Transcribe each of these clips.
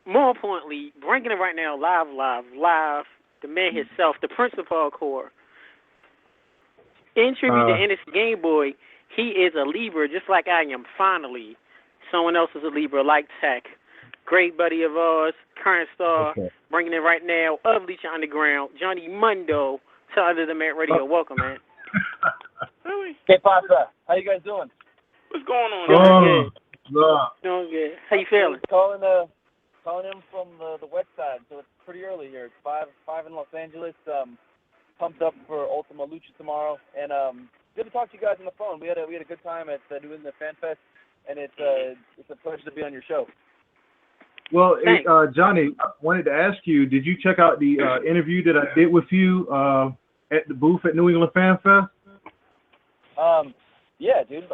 more importantly, bringing it right now, live, the man himself, the Prince of Parkour. In tribute to NXT Gameboy, he is a Libra, just like I am. Finally, someone else is a Libra, like Tech. Great buddy of ours, current star, bringing it right now of Lucha Underground, Johnny Mundo, to Under the Mat Radio. Welcome, man. Really? Hey, Pasa. How you guys doing? What's going on? Doing good. Doing good. How you feeling? Calling him from the west side, so it's pretty early here. It's 5 in Los Angeles. Pumped up for Ultima Lucha tomorrow, and good to talk to you guys on the phone. We had a good time at doing the Fan Fest, and it's a pleasure to be on your show. Well, Johnny, I wanted to ask you, did you check out the interview that I did with you at the booth at New England Fan Fest? Yeah, dude,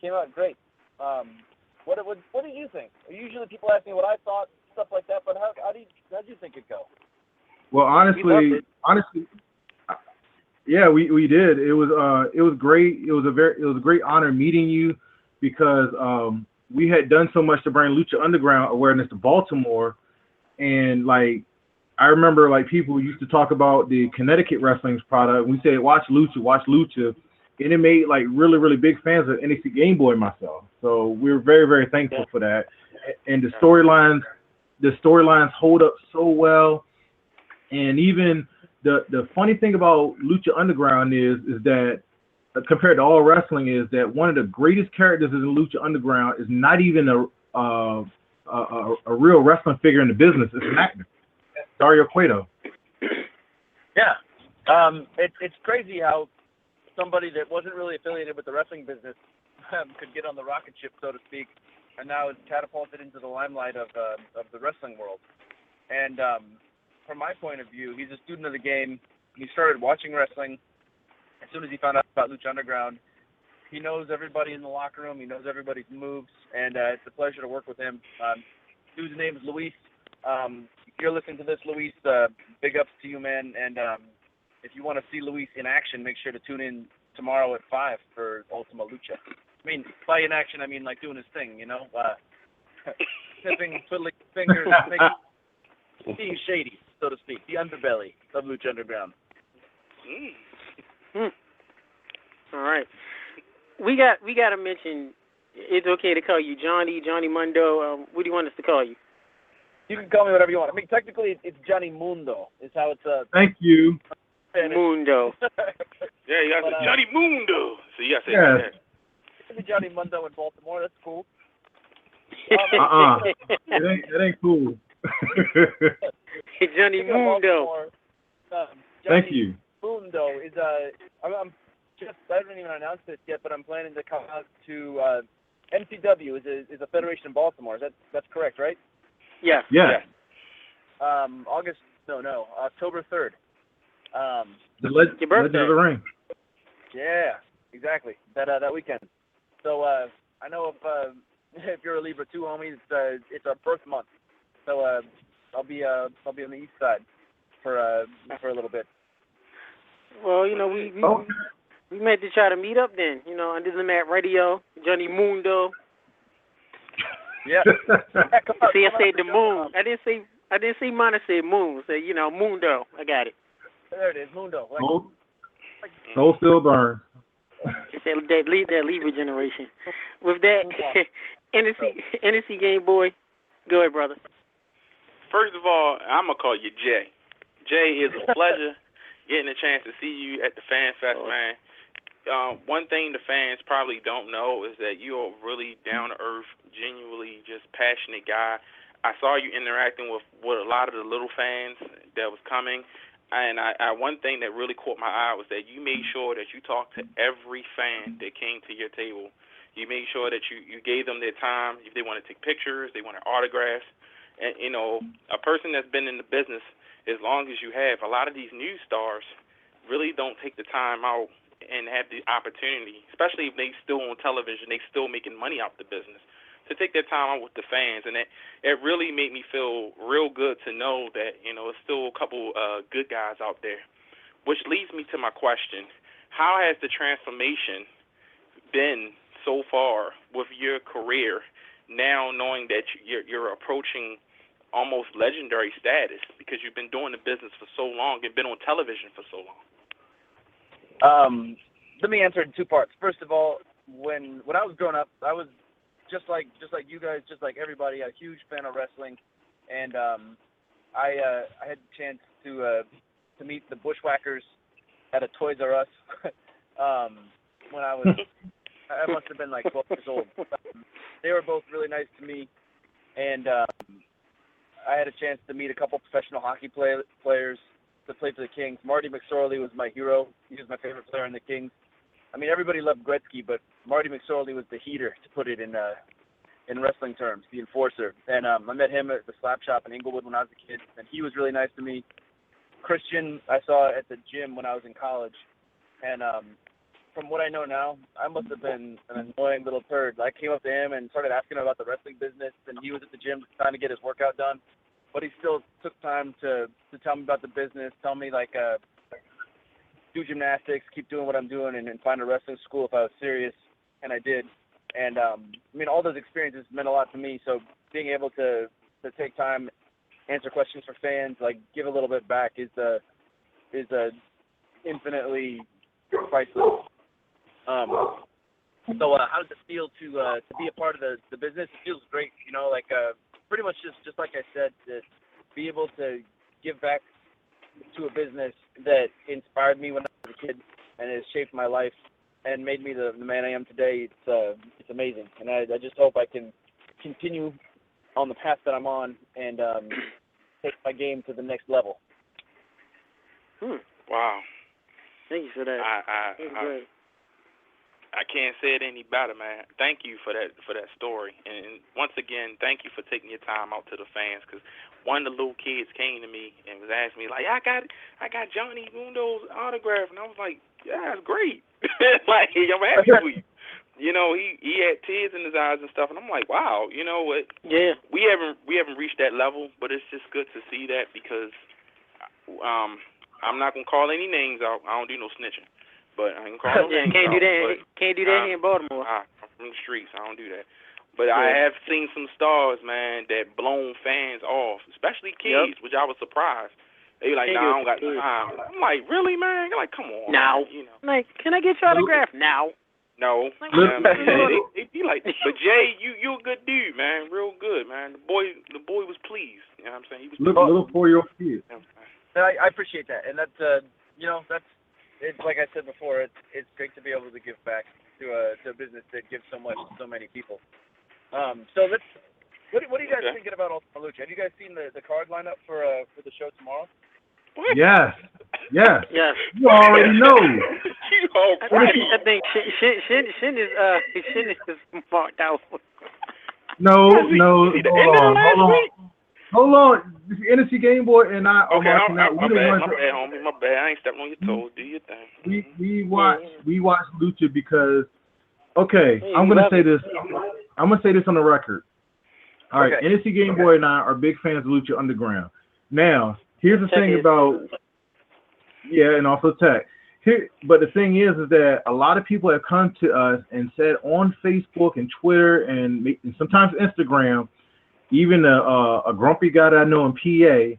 came out great. What did you think? Usually people ask me what I thought, stuff like that, but how did you think it go? Well, honestly, yeah, we did. It was great. It was a great honor meeting you, because we had done so much to bring Lucha Underground awareness to Baltimore, and like I remember like people used to talk about the Connecticut wrestling's product. We said watch Lucha, and it made like really, really big fans of NXT Gameboy and myself. So we're very, very thankful for that. And the storylines hold up so well. And even the funny thing about Lucha Underground is that compared to all wrestling is that one of the greatest characters in Lucha Underground is not even a real wrestling figure in the business. It's an actor, Dario Cueto. Yeah, it's crazy how somebody that wasn't really affiliated with the wrestling business could get on the rocket ship, so to speak, and now is catapulted into the limelight of the wrestling world. And from my point of view, he's a student of the game. He started watching wrestling as soon as he found out about Lucha Underground. He knows everybody in the locker room. He knows everybody's moves, and it's a pleasure to work with him. Dude's name is Luis. If you're listening to this, Luis, big ups to you, man. And if you want to see Luis in action, make sure to tune in tomorrow at 5 for Ultima Lucha. I mean, by in action, I mean like doing his thing, you know? Sniffing, twiddling fingers, being shady, so to speak. The underbelly of Lucha Underground. All right. We got to mention, it's okay to call you Johnny Mundo. What do you want us to call you? You can call me whatever you want. I mean, technically, it's Johnny Mundo is how it's... Thank you. Mundo. Yeah, you got to say Johnny Mundo. So you got to say that. Maybe Johnny Mundo in Baltimore. That's cool. It ain't cool. Johnny Mundo. Thank you. Mundo is I haven't even announced this yet, but I'm planning to come out to MCW is a federation in Baltimore. That's correct, right? Yeah. October 3rd. The Legend of the Ring. Yeah, exactly. That weekend. So I know if you're a Libra 2 homie, it's our birth month. So I'll be on the east side for a little bit. Well, you know, we meant to try to meet up then. You know, Under the Mat Radio, Johnny Mundo. Yeah. See, I said the moon. I didn't say mine. I said moon. I said, you know, Mundo. I got it. There it is, Mundo. Soul still burn. It's that Libra generation. With that, NXT Gameboy. Go ahead, brother. First of all, I'm going to call you Jay. Jay, is a pleasure getting a chance to see you at the Fan Fest, man. One thing the fans probably don't know is that you're a really down-to-earth, genuinely just passionate guy. I saw you interacting with a lot of the little fans that was coming. And one thing that really caught my eye was that you made sure that you talked to every fan that came to your table. You made sure that you gave them their time. If they want to take pictures, they wanted autographs. And, you know, a person that's been in the business as long as you have, a lot of these new stars really don't take the time out and have the opportunity, especially if they still on television, they still making money out the business, to take their time out with the fans. And it really made me feel real good to know that, you know, there's still a couple good guys out there. Which leads me to my question. How has the transformation been so far with your career, now knowing that you're approaching almost legendary status because you've been doing the business for so long and been on television for so long? Let me answer it in two parts. First of all, when I was growing up, I was just like you guys, just like everybody, a huge fan of wrestling, and I had the chance to meet the Bushwhackers at a Toys R Us when I must have been like 12 years old. They were both really nice to me, and I had a chance to meet a couple professional hockey players that played for the Kings. Marty McSorley was my hero. He was my favorite player in the Kings. I mean, everybody loved Gretzky, but Marty McSorley was the heater, to put it in wrestling terms, the enforcer. And I met him at the Slap Shop in Inglewood when I was a kid, and he was really nice to me. Christian, I saw at the gym when I was in college, and from what I know now, I must have been an annoying little turd. I came up to him and started asking him about the wrestling business, and he was at the gym trying to get his workout done, but he still took time to tell me about the business, tell me, like, do gymnastics, keep doing what I'm doing, and find a wrestling school if I was serious, and I did. And, I mean, all those experiences meant a lot to me, so being able to take time, answer questions for fans, like, give a little bit back is infinitely priceless. So how does it feel to be a part of the business? It feels great, you know, like pretty much just like I said, to be able to give back to a business that inspired me when I was a kid and has shaped my life and made me the man I am today. It's amazing, and I just hope I can continue on the path that I'm on and take my game to the next level. Wow. Thank you for that. I can't say it any better, man. Thank you for that story, and once again, thank you for taking your time out to the fans. Because one of the little kids came to me and was asking me like, I got Johnny Mundo's autograph, and I was like, yeah, that's great. Like, I'm happy for you. You know, he had tears in his eyes and stuff, and I'm like, wow, you know what? Yeah. We haven't reached that level, but it's just good to see that because I'm not gonna call any names out. I don't do no snitching. But I can call no names Can't out, do that. but, Can't do that here in Baltimore. I'm from the streets. I don't do that. But I have seen some stars, man, that blown fans off, especially kids, which I was surprised. They like, nah, I don't got time. I'm like, really, man? You're like, come on. Now. You know. Like, can I get your autograph now? No. Like, they be like, but Jay, you a good dude, man, real good, man. The boy was pleased. You know what I'm saying? He was little 4-year-old kid. I appreciate that, and that's you know, that's. It's like I said before. It's great to be able to give back to a business that gives so much to so many people. So let's. What are you guys thinking about Ultima Lucha? Have you guys seen the card lineup for the show tomorrow? What? Yes. You already know. I think Shin is marked out. No. Hold on. NSC Gameboy and I are marking out. My bad, homie. My bad. I ain't stepping on your toes. Do your thing. We watch Lucha because I'm gonna say this. I'm gonna say this on the record. All right, NSC Gameboy and I are big fans of Lucha Underground. Now, here's the thing about and also Tech. But the thing is that a lot of people have come to us and said on Facebook and Twitter and sometimes Instagram. Even a grumpy guy that I know in PA,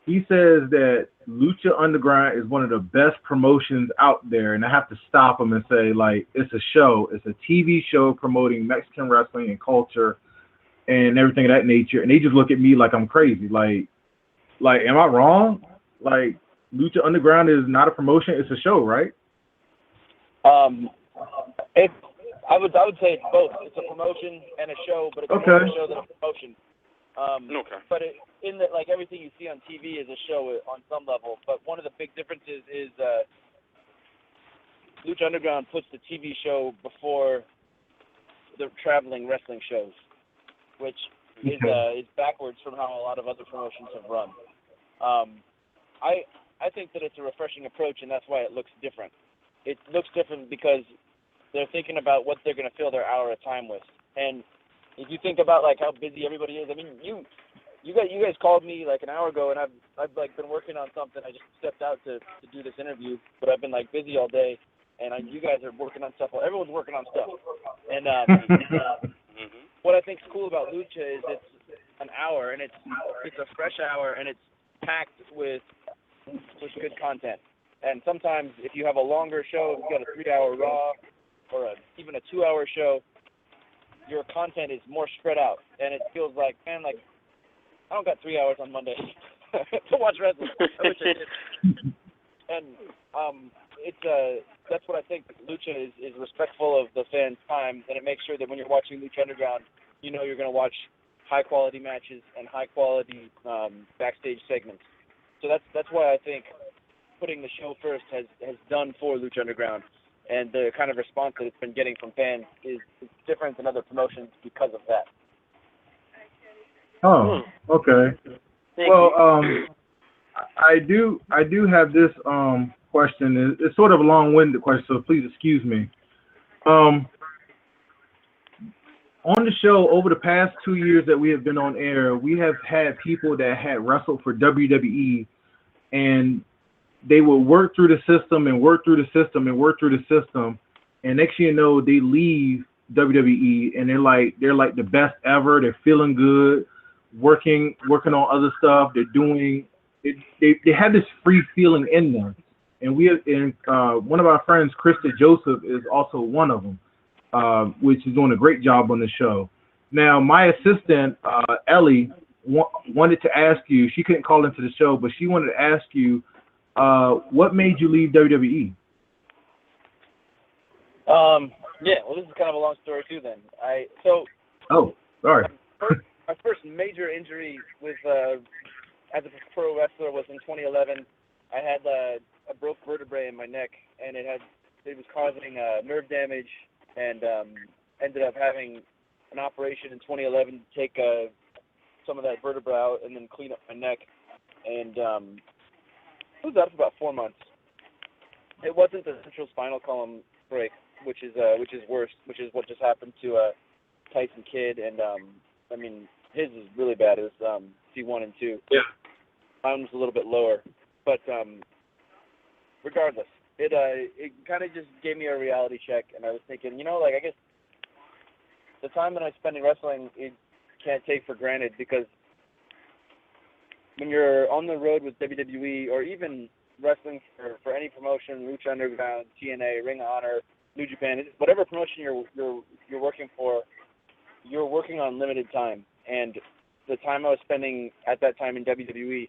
he says that Lucha Underground is one of the best promotions out there, and I have to stop him and say, like, it's a show. It's a TV show promoting Mexican wrestling and culture and everything of that nature, and they just look at me like I'm crazy. Like, am I wrong? Like, Lucha Underground is not a promotion. It's a show, right? I would say it's both. It's a promotion and a show, but it's more of a show than a promotion. But in that, like, everything you see on TV is a show on some level. But one of the big differences is Lucha Underground puts the TV show before the traveling wrestling shows, which is backwards from how a lot of other promotions have run. I think that it's a refreshing approach, and that's why it looks different. It looks different because they're thinking about what they're going to fill their hour of time with. And if you think about, like, how busy everybody is, I mean, you guys called me like an hour ago, and I've like been working on something. I just stepped out to do this interview, but I've been like busy all day, and you guys are working on stuff. Well, everyone's working on stuff. And what I think is cool about Lucha is an hour, and it's a fresh hour, and it's packed with good content. And sometimes if you have a longer show, if you got a 3-hour Raw or even a 2-hour show, your content is more spread out, and it feels like, man, like I don't got 3 hours on Monday to watch wrestling. I wish I did. And that's what I think. Lucha is respectful of the fans' time, and it makes sure that when you're watching Lucha Underground, you know you're going to watch high-quality matches and high-quality backstage segments. So that's why I think putting the show first has done for Lucha Underground, and the kind of response that it's been getting from fans is different than other promotions because of that. Oh, okay. I do have this question. It's sort of a long-winded question, so please excuse me. On the show, over the past 2 years that we have been on air, we have had people that had wrestled for WWE, and they will work through the system and work through the system and work through the system, and next thing you know, they leave WWE, and they're like the best ever. They're feeling good, working on other stuff. They're doing it. They have this free feeling in them, and one of our friends, Krista Joseph, is also one of them, which is doing a great job on the show. Now, my assistant Ellie wanted to ask you. She couldn't call into the show, but she wanted to ask you, what made you leave WWE? Yeah, well, this is kind of a long story too. Then Oh, sorry. My first major injury with as a pro wrestler was in 2011. I had a broke vertebrae in my neck, and it was causing nerve damage, and ended up having an operation in 2011 to take some of that vertebra out and then clean up my neck, and I was out for about 4 months. It wasn't the central spinal column break, which is worse, which is what just happened to Tyson Kidd, and I mean his is really bad. It was C1 and 2. Yeah. Mine was a little bit lower, but regardless, it kind of just gave me a reality check, and I was thinking, like I guess the time that I spend in wrestling, it can't take for granted, because when you're on the road with WWE or even wrestling for any promotion, Lucha Underground, TNA, Ring of Honor, New Japan, whatever promotion you're working for, you're working on limited time. And the time I was spending at that time in WWE,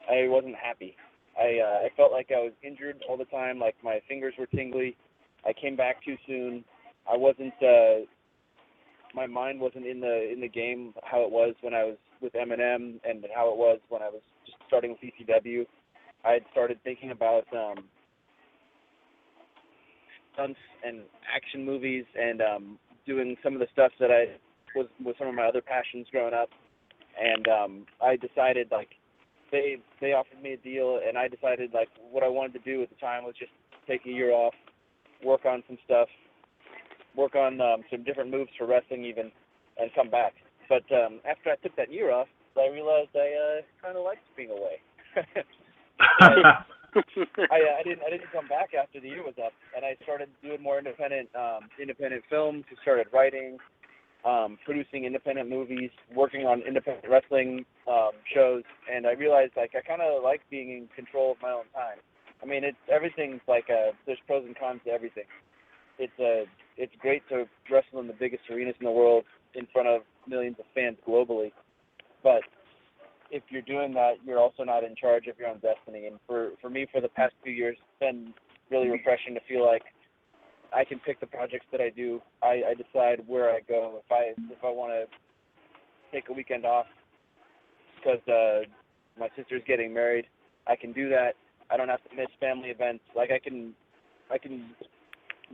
I wasn't happy. I felt like I was injured all the time, like my fingers were tingly. I came back too soon. I wasn't. My mind wasn't in the game how it was when I was with Eminem, and how it was when I was just starting with ECW. I had started thinking about stunts and action movies, and doing some of the stuff that I was some of my other passions growing up. And I decided, like, they offered me a deal, and I decided, like, what I wanted to do at the time was just take a year off, work on some stuff, work on some different moves for wrestling even, and come back. But after I took that year off, I realized I kind of liked being away. I didn't come back after the year was up, and I started doing more independent films. I started writing, producing independent movies, working on independent wrestling shows, and I realized, like, I kind of like being in control of my own time. I mean, everything's like there's pros and cons to everything. It's great to wrestle in the biggest arenas in the world in front of millions of fans globally, but if you're doing that, you're also not in charge of your own destiny. And for me, for the past few years, it's been really refreshing to feel like I can pick the projects that I do. I decide where I go. If I want to take a weekend off because my sister's getting married, I can do that. I don't have to miss family events. Like, I can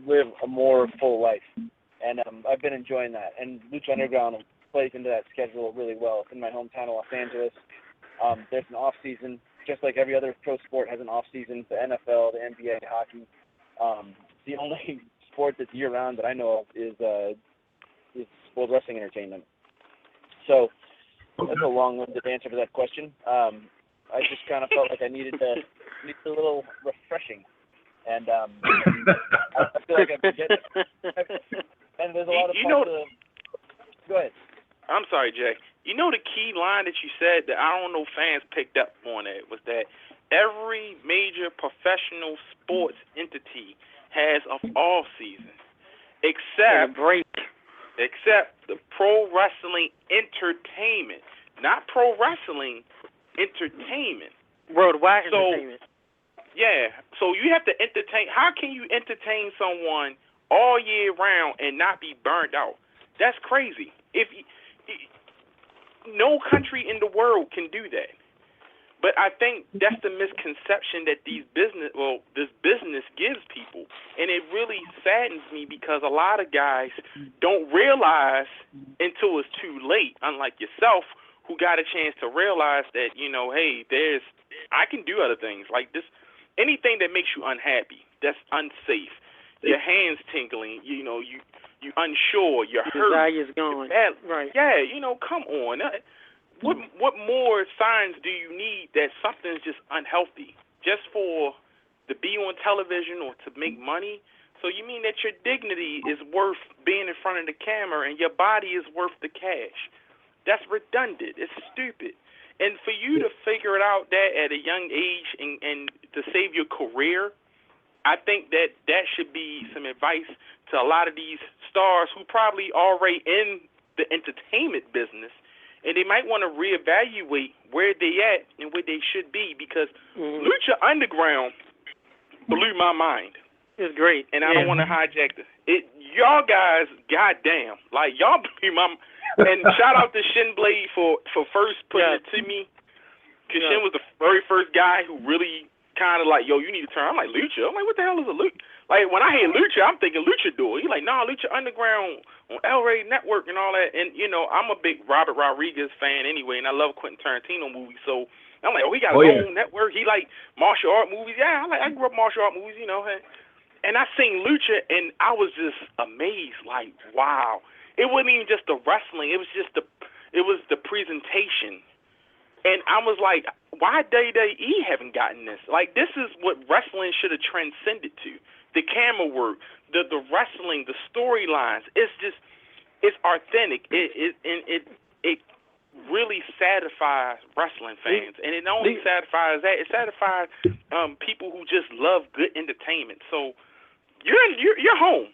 live a more full life, and I've been enjoying that. And Lucha Underground plays into that schedule really well. It's in my hometown of Los Angeles. There's an off season, just like every other pro sport has an off season. The NFL, the NBA, hockey. The only sport that's year round that I know of is World Wrestling Entertainment. So that's a long-winded answer to that question. I just kind of felt like I needed a little refreshing, and I feel like I've been getting it. And there's a lot of go ahead. I'm sorry, Jay. You know the key line that you said that I don't know fans picked up on it was that every major professional sports entity has an off season, except the pro wrestling entertainment, not pro wrestling entertainment. Worldwide entertainment. Yeah, so you have to entertain. How can you entertain someone all year round and not be burned out? That's crazy. No country in the world can do that. But I think that's the misconception that this business gives people. And it really saddens me because a lot of guys don't realize until it's too late, unlike yourself, who got a chance to realize that, hey, I can do other things like this. Anything that makes you unhappy, that's unsafe. Your hands tingling, you unsure, you're hurt. Desire's gone. Right. Yeah, come on. What more signs do you need that something's just unhealthy just to be on television or to make money? So you mean that your dignity is worth being in front of the camera and your body is worth the cash? That's redundant. It's stupid. And for you to figure it out that at a young age and to save your career, I think that should be some advice to a lot of these stars who probably already in the entertainment business. And they might want to reevaluate where they at and where they should be because Lucha Underground blew my mind. It's great. And I don't want to hijack it. Y'all guys, goddamn, like y'all blew my mind. And shout out to Shin-Blade for first putting it to me. Because Shin was the very first guy who really kind of like, yo, you need to turn. I'm like, Lucha? I'm like, what the hell is a Lucha? Like, when I hear Lucha, I'm thinking Luchador. He's like, nah, Lucha Underground on El Rey Network and all that. And, I'm a big Robert Rodriguez fan anyway, and I love Quentin Tarantino movies. So I'm like, he got his own network. He like martial art movies. Yeah, I grew up martial art movies, And I seen Lucha, and I was just amazed, like, wow. It wasn't even just the wrestling. It was the presentation. And I was like, why WWE haven't gotten this? Like, this is what wrestling should have transcended to. The camera work, the wrestling, the storylines. It's authentic. It really satisfies wrestling fans. And it not only satisfies that, it satisfies people who just love good entertainment. So you're home.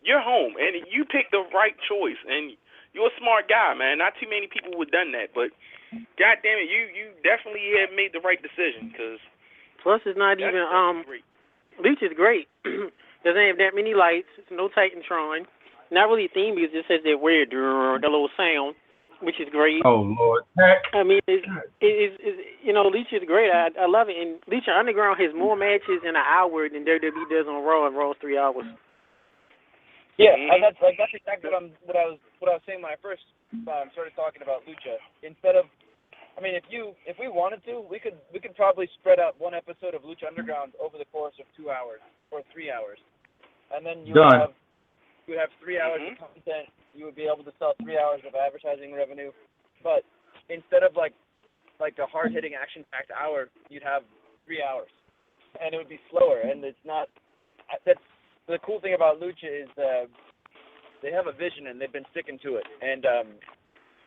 You're home, and you picked the right choice, and you're a smart guy, man. Not too many people would have done that, but God damn it, you definitely have made the right decision. Cause plus, it's not even Lucha's great. Doesn't have that many lights. It's no Titantron. Not really theme music. It just has that weird the little sound, which is great. Oh Lord! I mean, Lucha's great. I love it. And Lucha Underground has more matches in an hour than WWE does on Raw, and Raw's 3 hours. Yeah, and that's exactly what I was saying when I first started talking about Lucha. Instead of, if we wanted to, we could probably spread out one episode of Lucha Underground over the course of 2 hours or 3 hours, and then you would have 3 hours of content. You would be able to sell 3 hours of advertising revenue, but instead of like a hard-hitting, action-packed hour, you'd have 3 hours, and it would be slower. And it's not. That's the cool thing about Lucha is they have a vision and they've been sticking to it, and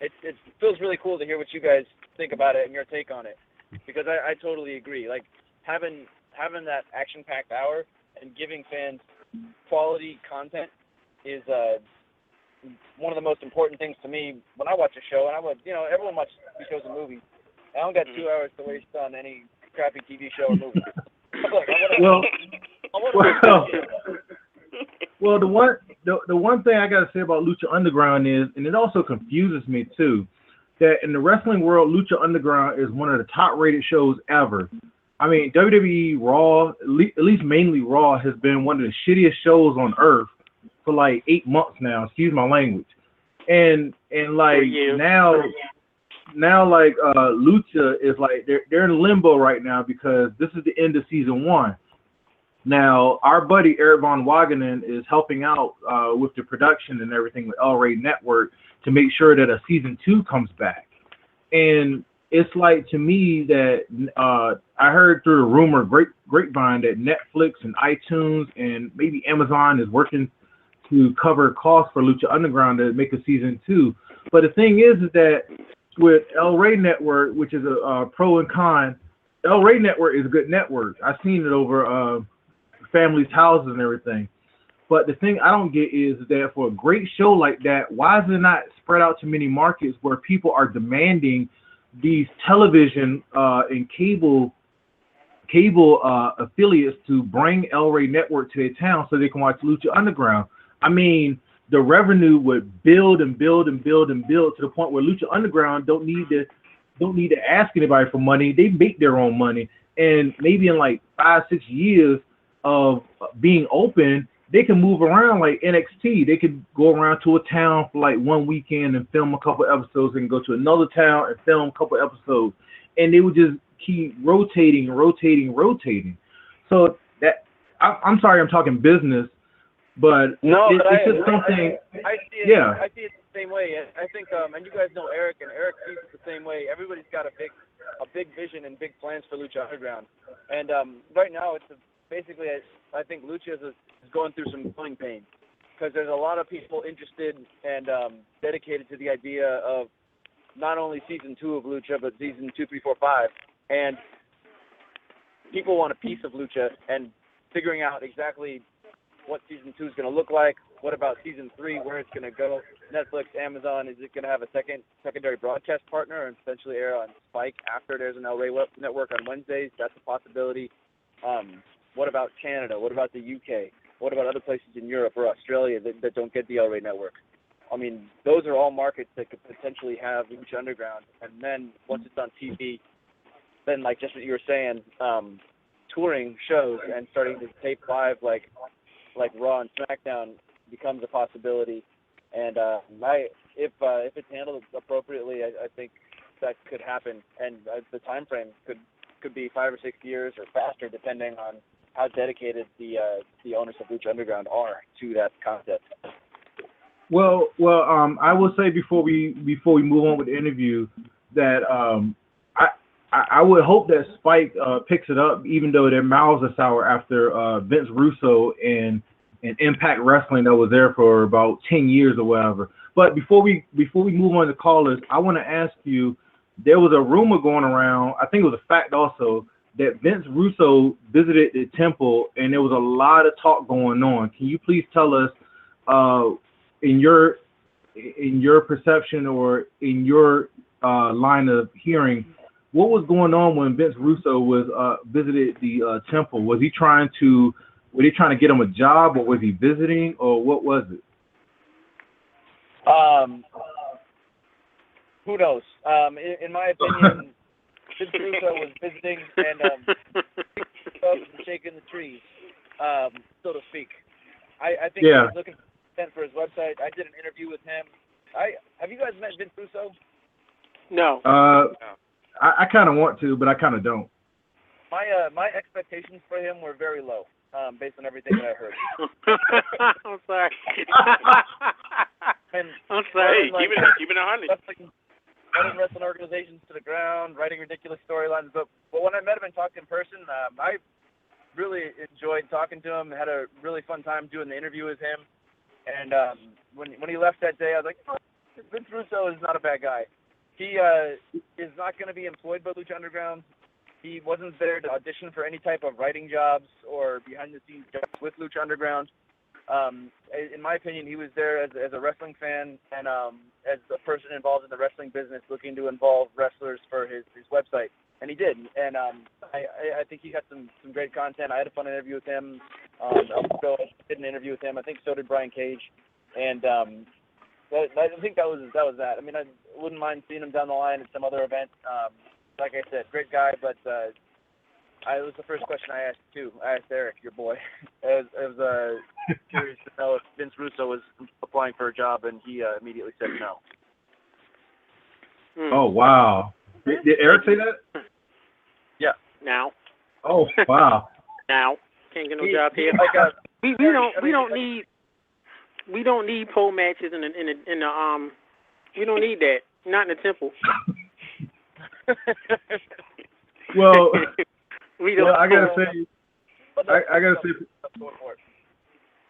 it feels really cool to hear what you guys think about it and your take on it, because I totally agree. Like having that action-packed hour and giving fans quality content is one of the most important things to me when I watch a show. And everyone watches shows and movies. I don't got 2 hours to waste on any crappy TV show or movie. Well, the one thing I gotta say about Lucha Underground is, and it also confuses me too, that in the wrestling world, Lucha Underground is one of the top-rated shows ever. I mean, WWE Raw, at least mainly Raw, has been one of the shittiest shows on earth for like 8 months now. Excuse my language. And like now like Lucha is like they're in limbo right now because this is the end of season 1. Now our buddy Eric Von Wagenen is helping out with the production and everything with El Rey Network to make sure that a season 2 comes back. And it's like, to me, that I heard through the rumor grapevine that Netflix and iTunes and maybe Amazon is working to cover costs for Lucha Underground to make a season 2. But the thing is that with El Rey Network, which is a pro and con, El Rey Network is a good network. I've seen it over families' houses and everything. But the thing I don't get is that for a great show like that, why is it not spread out to many markets where people are demanding these television and cable affiliates to bring El Rey Network to their town so they can watch Lucha Underground? I mean, the revenue would build and build and build and build to the point where Lucha Underground don't need to ask anybody for money. They make their own money, and maybe in like 5-6 years of being open, they can move around like NXT. They could go around to a town for like one weekend and film a couple episodes, and go to another town and film a couple episodes, and they would just keep rotating. So that I'm sorry, I'm talking business, but it's just something. I see it. Yeah. I see it the same way. I think, and you guys know Eric, and Eric sees it the same way. Everybody's got a big vision and big plans for Lucha Underground, and right now it's basically, I think Lucha is going through some growing pains because there's a lot of people interested and dedicated to the idea of not only season 2 of Lucha, but season 2, 3, 4, 5. And people want a piece of Lucha and figuring out exactly what season 2 is going to look like. What about season 3, where it's going to go? Netflix, Amazon, is it going to have a secondary broadcast partner and potentially air on Spike after it airs on El Rey Network on Wednesdays? That's a possibility. What about Canada? What about the UK? What about other places in Europe or Australia that don't get the El Rey Network? I mean, those are all markets that could potentially have Lucha Underground. And then once it's on TV, then like just what you were saying, touring shows and starting to tape live like Raw and SmackDown becomes a possibility. And if it's handled appropriately, I think that could happen. And the time frame could be 5 or 6 years or faster, depending on how dedicated the owners of Lucha Underground are to that concept. Well, I will say before we move on with the interview that I would hope that Spike picks it up, even though their mouths are sour after Vince Russo and Impact Wrestling that was there for about 10 years or whatever. But before we move on to callers, I want to ask you, there was a rumor going around, I think it was a fact also, that Vince Russo visited the temple and there was a lot of talk going on. Can you please tell us, in your perception or in your line of hearing, what was going on when Vince Russo was visited the temple? Were they trying to get him a job, or was he visiting, or what was it? Who knows? In my opinion, Vince Russo was visiting and shaking the trees, so to speak. I think he was looking for his website. I did an interview with him. Have you guys met Vince Russo? No. I kind of want to, but I kind of don't. My expectations for him were very low, based on everything that I heard. I'm sorry. I'm sorry. Hey, keep it 100. Running wrestling organizations to the ground, writing ridiculous storylines. But when I met him and talked in person, I really enjoyed talking to him. Had a really fun time doing the interview with him. And when he left that day, I was like, oh, Vince Russo is not a bad guy. He is not going to be employed by Lucha Underground. He wasn't there to audition for any type of writing jobs or behind-the-scenes jobs with Lucha Underground. In my opinion, he was there as a wrestling fan and as a person involved in the wrestling business looking to involve wrestlers for his website. And he did. And I think he got some great content. I had a fun interview with him. Elko did an interview with him. I think so did Brian Cage. And I think that was that. I mean, I wouldn't mind seeing him down the line at some other event. Like I said, great guy, but it was the first question I asked, too. I asked Eric, your boy. I was curious to know if Vince Russo was applying for a job, and he immediately said no. Oh, wow. Did Eric say that? Yeah. Now. Oh, wow. Now. Can't get no job here. We don't need pole matches in the we don't need that. Not in the temple. Well, we don't. I gotta say,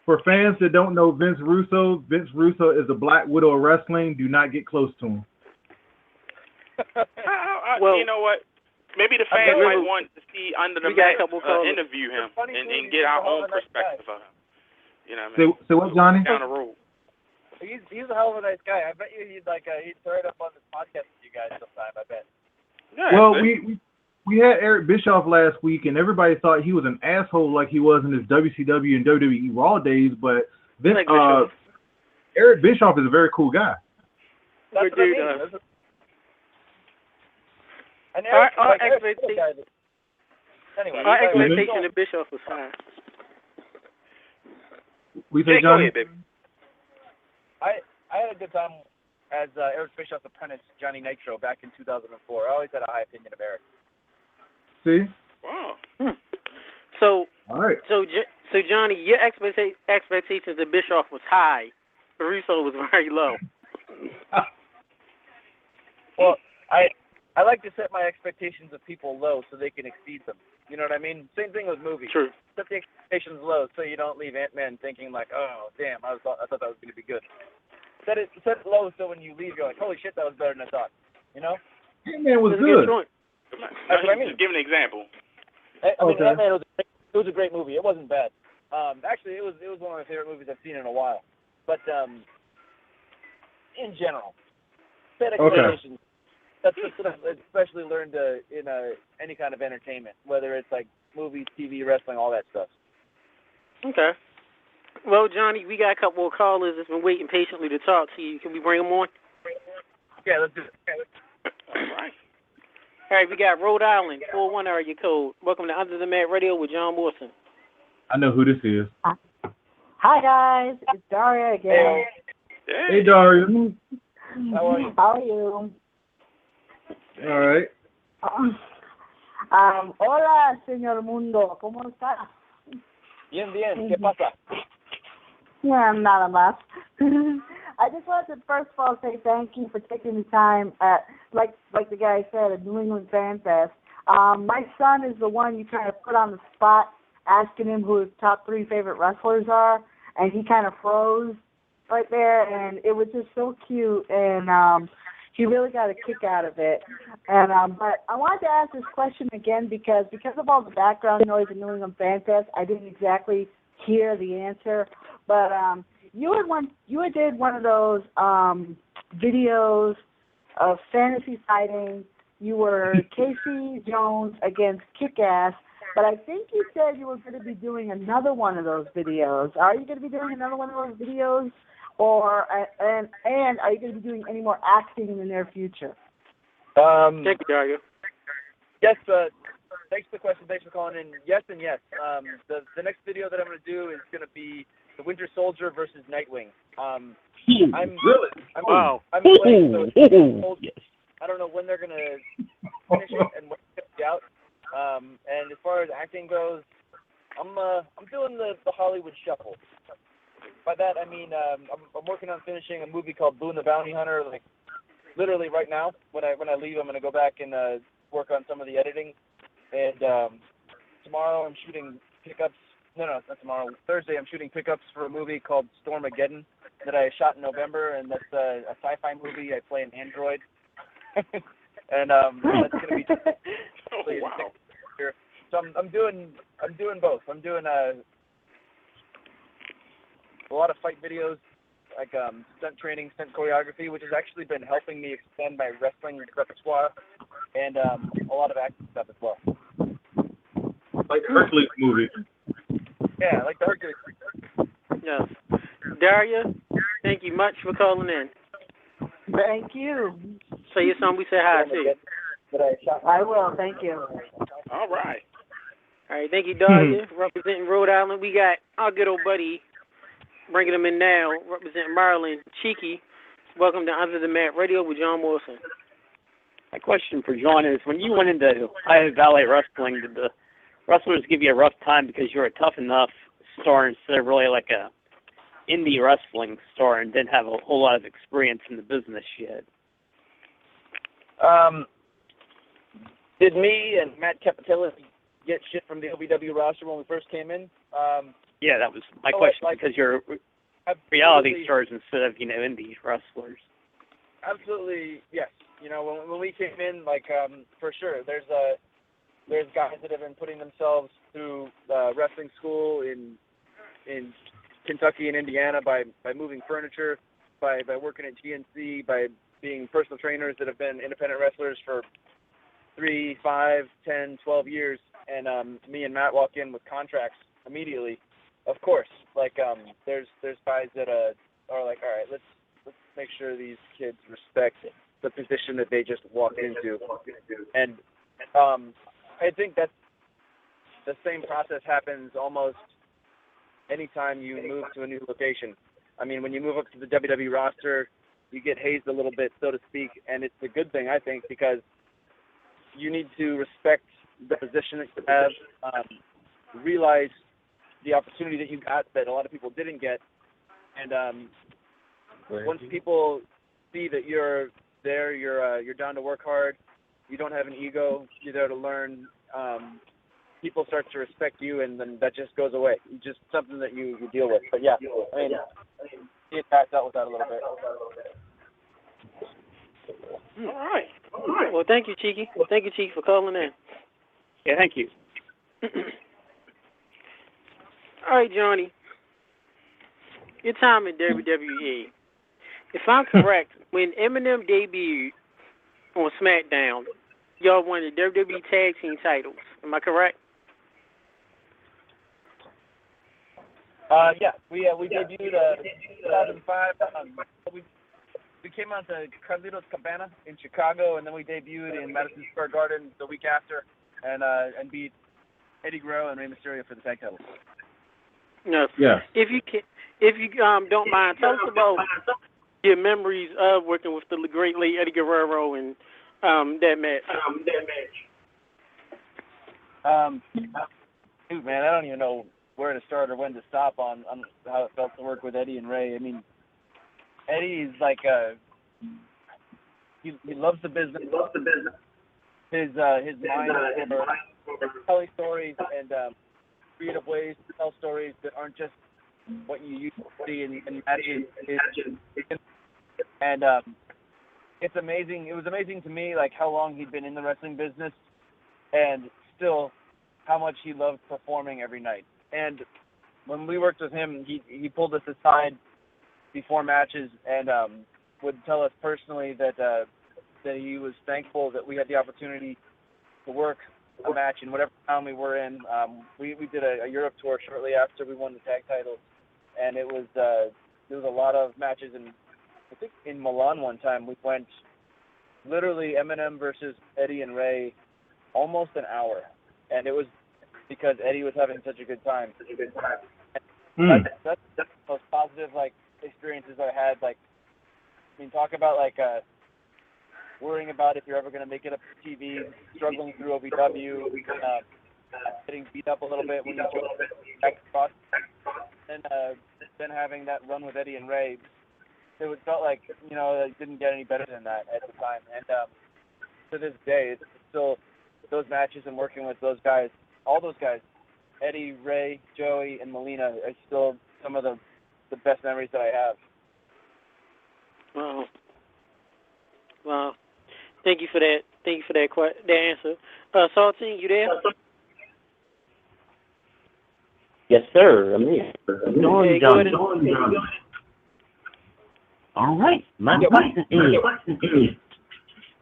For fans that don't know Vince Russo is the Black Widow of wrestling. Do not get close to him. Well, you know what? Maybe the fans might want to see Under the Mat interview him and get our own perspective of him. You know what I mean? Say what, Johnny? Down the road. He's a hell of a nice guy. I bet you he'd throw it up on this podcast with you guys sometime. I bet. Yeah, well, we had Eric Bischoff last week, and everybody thought he was an asshole like he was in his WCW and WWE Raw days. But Eric Bischoff is a very cool guy. That's what I mean. And our expectation of Bischoff was high. We say, Johnny? Go ahead, baby. I had a good time as Eric Bischoff's apprentice, Johnny Nitro, back in 2004. I always had a high opinion of Eric. See? Wow. So, all right. So Johnny, your expectations of Bischoff was high, but Russo was very low. Well, I like to set my expectations of people low so they can exceed them. You know what I mean? Same thing with movies. True. Set the expectations low so you don't leave Ant-Man thinking like, oh, damn, I thought that was going to be good. Set it low so when you leave, you're like, holy shit, that was better than I thought. You know? Ant-Man was good. That's what I mean. Just give an example. I mean, Ant-Man was a great movie. It wasn't bad. Actually, it was one of my favorite movies I've seen in a while. But in general, set expectations. Okay. That's just what I've especially learned in any kind of entertainment, whether it's like movies, TV, wrestling, all that stuff. Okay. Well, Johnny, we got a couple of callers that's been waiting patiently to talk to you. Can we bring them on? Yeah, let's do it. All right. All right, we got Rhode Island, 41 area code. Welcome to Under the Mat Radio with John Morrison. I know who this is. Hi, guys. It's Daria again. Hey, Daria. How are you? How are you? All right. Hola, señor Mundo. ¿Cómo está? Bien, bien. ¿Qué pasa? Yeah, nada más. I just wanted to first of all say thank you for taking the time at, like the guy said, at New England Fan Fest. My son is the one you kind of put on the spot, asking him who his top 3 favorite wrestlers are, and he kind of froze right there, and it was just so cute, and he really got a kick out of it. And but I wanted to ask this question again because of all the background noise in New England Fan Fest, I didn't exactly hear the answer. But you had did one of those videos of fantasy fighting. You were Casey Jones against Kick-Ass, but I think you said you were going to be doing another one of those videos. Are you going to be doing another one of those videos? Or and are you going to be doing any more acting in the near future? Thank you, Daria. Yes, thanks for the question. Thanks for calling in. Yes and yes. The next video that I'm going to do is going to be the Winter Soldier versus Nightwing. I'm playing I don't know when they're going to finish it and when it's going to be out. And as far as acting goes, I'm doing the Hollywood shuffle. By that I mean I'm working on finishing a movie called Boone the Bounty Hunter. Like literally right now, when I leave, I'm gonna go back and work on some of the editing. And tomorrow I'm shooting pickups. No, not tomorrow. Thursday I'm shooting pickups for a movie called Stormageddon that I shot in November, and that's a sci-fi movie. I play an android, and that's gonna be. Oh, wow. So I'm doing both. I'm doing a lot of fight videos, like stunt training, stunt choreography, which has actually been helping me expand my wrestling repertoire, and a lot of acting stuff as well. Like the Hercules movie. Yeah, like the Hercules. Yes. Daria, thank you much for calling in. Thank you. Say your son we say hi to you. I will, thank you. All right. All right, thank you, Daria. Representing Rhode Island, we got our good old buddy, bringing him in now, representing Maryland, Cheeky. Welcome to Under the Mat Radio with John Morrison. My question for John is, when you went into Ohio Valley Wrestling, did the wrestlers give you a rough time because you were a tough enough star instead of really like a indie wrestling star and didn't have a whole lot of experience in the business yet? Did me and Matt Capitellis get shit from the OVW roster when we first came in? Yeah, that was my question, because you're reality stars instead of, indie wrestlers. Absolutely, yes. When we came in, for sure, there's guys that have been putting themselves through wrestling school in Kentucky and Indiana by moving furniture, by working at GNC, by being personal trainers that have been independent wrestlers for 3, 5, 10, 12 years, and me and Matt walk in with contracts immediately. Of course, there's guys that are like, all right, let's make sure these kids respect the position that they just walked into, and I think that the same process happens almost anytime you move to a new location. I mean, when you move up to the WWE roster, you get hazed a little bit, so to speak, and it's a good thing, I think, because you need to respect the position that you have, realize the opportunity that you got that a lot of people didn't get, and once people see that you're there, you're down to work hard, you don't have an ego, you're there to learn, people start to respect you, and then that just goes away. It's just something that you deal with. But yeah, I mean, it passed out with that a little bit. All right. Well, thank you, Cheeky. Thank you, Cheeky, for calling in. Yeah, thank you. All right, Johnny. Your time in WWE. If I'm correct, when Eminem debuted on SmackDown, y'all won the WWE Tag Team titles. Am I correct? Yeah, we debuted in 2005. We came out to Carlitos Cabana in Chicago, and then we debuted in Madison Square Garden the week after, and beat Eddie Guerrero and Rey Mysterio for the tag titles. Yes. Yeah. If you don't mind, tell us about your memories of working with the great late Eddie Guerrero and that match. Dude, man, I don't even know where to start or when to stop on how it felt to work with Eddie and Ray. I mean, Eddie is like he loves the business. His mind for telling stories and creative ways to tell stories that aren't just what you used to see in matches. And it's amazing. It was amazing to me, like, how long he'd been in the wrestling business, and still how much he loved performing every night. And when we worked with him, he pulled us aside before matches and would tell us personally that he was thankful that we had the opportunity to work a match in whatever town we were in. We did a Europe tour shortly after we won the tag titles, and it was there was a lot of matches. And I think in Milan one time we went literally Eminem versus Eddie and Ray, almost an hour, and it was because Eddie was having such a good time. That's the most positive experiences I had. Talk about worrying about if you're ever going to make it up to TV, struggling through OVW, getting beat up a little bit when you go back across, and then having that run with Eddie and Ray. It felt like, it didn't get any better than that at the time. And to this day, it's still those matches and working with those guys, all those guys, Eddie, Ray, Joey, and Melina, are still some of the best memories that I have. Wow. Thank you for that. Thank you for that answer. Saltine, you there? Yes, sir. I'm here. Hey, go ahead and all right. My question is,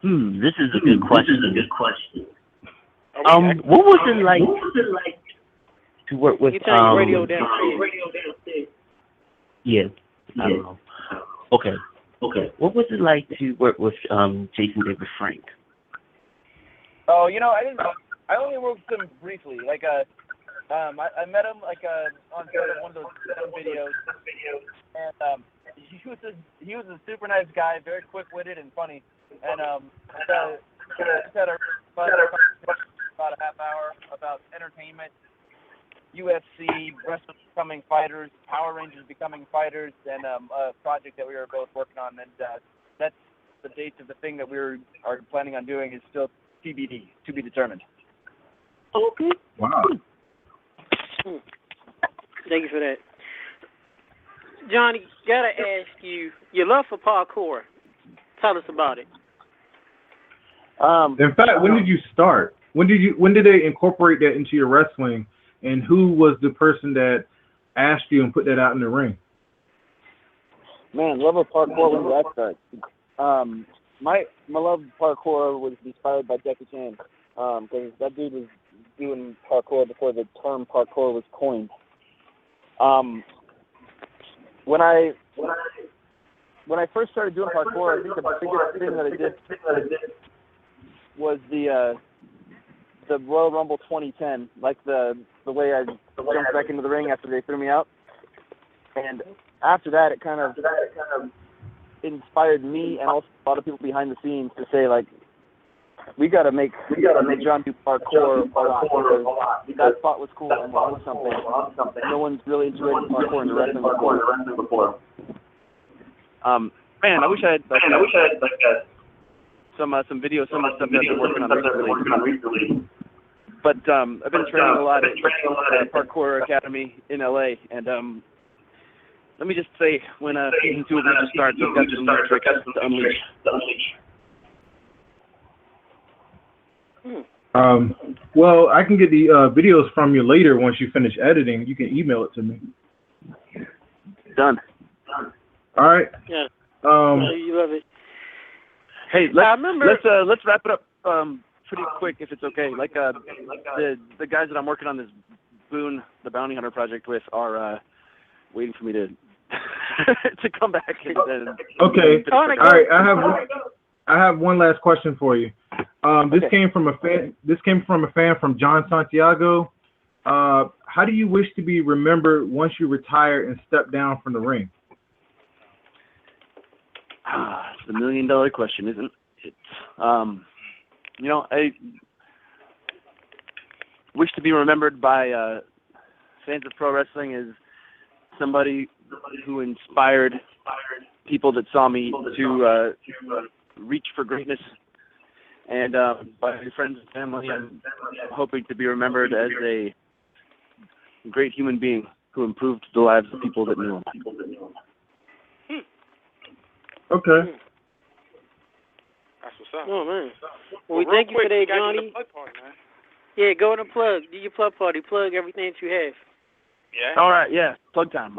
this is a good question. What was it like to work with? You turn your radio down. Yeah, I don't know. Okay. What was it like to work with Jason David Frank? Oh, I only worked with him briefly. I met him on one of those videos, and he was a super nice guy, very quick-witted and funny, and just had about a half hour about entertainment, UFC, wrestlers becoming fighters, Power Rangers becoming fighters, and a project that we were both working on, and that's the date of the thing that we are planning on doing is still TBD, to be determined. Okay. Wow. Thank you for that. Johnny, gotta ask you, your love for parkour. Tell us about it. In fact, when did you start? When did they incorporate that into your wrestling? And who was the person that asked you and put that out in the ring? Man, love of parkour, when did that start? My love of parkour was inspired by Jackie Chan, because that dude was doing parkour before the term parkour was coined. When I first started doing parkour, I think the biggest thing that I did was the Royal Rumble 2010, like the way I jumped back into the ring after they threw me out. And after that, it kind of inspired me and also a lot of people behind the scenes to say, like, we gotta make John do parkour a lot, because that spot was cool and we're on something. No one's really integrated parkour into wrestling before. Man, I wish I had some videos, some of the stuff that I've been working on recently. But I've been training a lot at Parkour Academy in LA, and let me just say, when season 2 of Lucha starts, I've got some new tricks to unleash. Well, I can get the videos from you later once you finish editing. You can email it to me. Done. All right. Yeah. You love it. Hey, let's wrap it up pretty quick if it's okay. Like the guys that I'm working on this Boone, the Bounty Hunter project with, are waiting for me to to come back. Okay. All right. I have one last question for you. This came from a fan from John Santiago. How do you wish to be remembered once you retire and step down from the ring? It's the $1 million question, isn't it? I wish to be remembered by fans of pro wrestling as somebody who inspired people that saw me to reach for greatness. And by friends and family, I'm hoping to be remembered as a great human being who improved the lives of people that knew him. Okay. That's what's up. Oh, man. Well, we thank you for that, Johnny. Yeah, go to the plug. Do your plug party. Plug everything that you have. Yeah. All right, yeah. Plug time.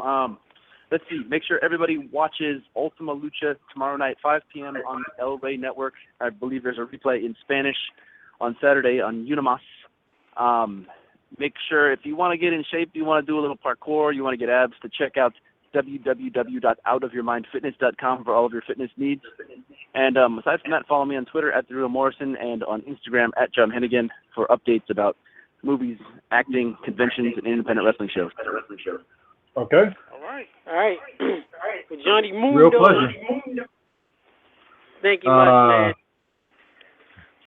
Let's see. Make sure everybody watches Ultima Lucha tomorrow night, 5 p.m. on the El Rey Network. I believe there's a replay in Spanish on Saturday on Unimas. Make sure if you want to get in shape, you want to do a little parkour, you want to get abs, to check out www.outofyourmindfitness.com for all of your fitness needs. And aside from that, follow me on Twitter at @Morrison and on Instagram at John Hennigan for updates about movies, acting, conventions, and independent wrestling shows. Okay. All right. Well, Johnny Moon. Real pleasure. Thank you much, man.